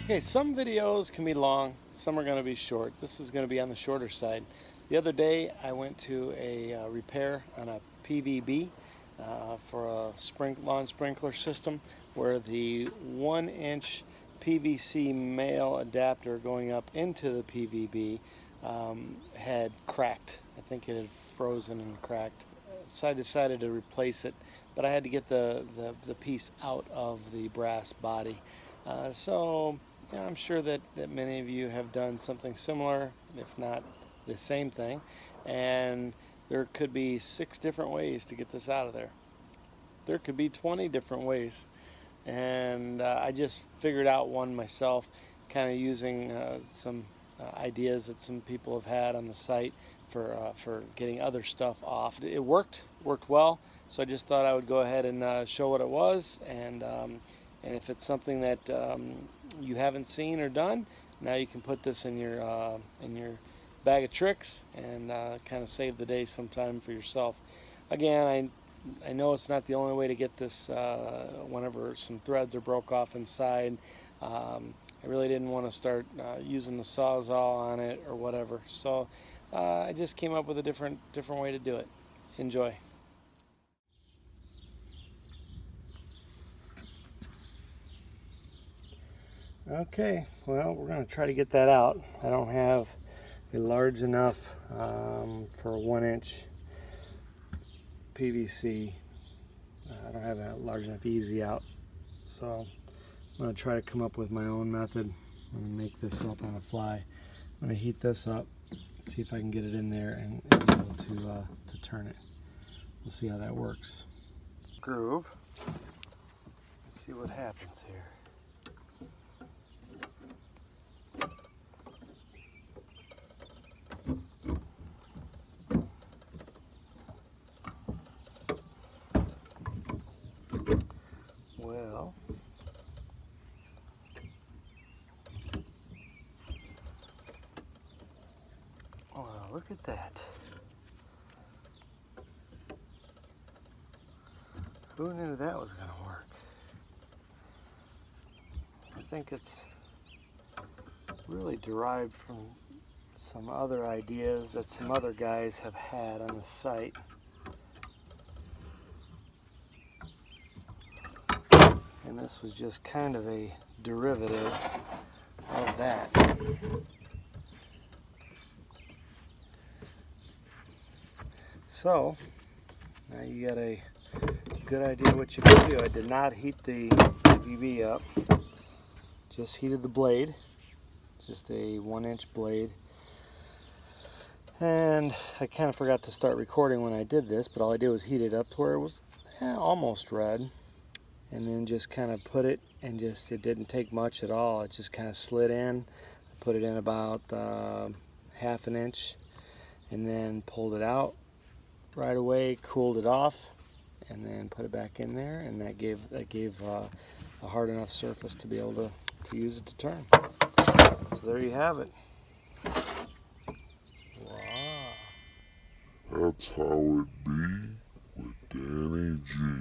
Okay, some videos can be long, some are going to be short. This is going to be on the shorter side. The other day I went to a repair on a PVB for a lawn sprinkler system where the 1-inch PVC male adapter going up into the PVB had cracked. I think it had frozen and cracked. So I decided to replace it, but I had to get the piece out of the brass body. So yeah, I'm sure that many of you have done something similar, if not the same thing, and there could be 6 different ways to get this out of there. There could be 20 different ways, and I just figured out one myself, kind of using some ideas that some people have had on the site for getting other stuff off. It worked well, so I just thought I would go ahead and show what it was, and if it's something that you haven't seen or done, now you can put this in your bag of tricks and kind of save the day sometime for yourself. Again, I know it's not the only way to get this whenever some threads are broke off inside. I really didn't want to start using the Sawzall on it or whatever, so I just came up with a different way to do it. Enjoy. Okay, well, we're going to try to get that out. I don't have a large enough for a 1-inch PVC. I don't have a large enough easy out, so I'm going to try to come up with my own method. I'm going to make this up on the fly. I'm going to heat this up, see if I can get it in there and be able to turn it. We'll see how that works. Groove. Let's see what happens here. Well, look at that. Who knew that was going to work? I think it's really derived from some other ideas that some other guys have had on the site. And this was just kind of a derivative of that. So, now you got a good idea what you can do. I did not heat the PVB up, just heated the blade, just a 1-inch blade. And I kind of forgot to start recording when I did this, but all I did was heat it up to where it was almost red. And then just kind of put it, and it didn't take much at all. It just kind of slid in. I put it in about 1/2 inch, and then pulled it out right away, cooled it off, and then put it back in there, and that gave a hard enough surface to be able to use it to turn. So there you have it. Wow. That's how it be with Danny G.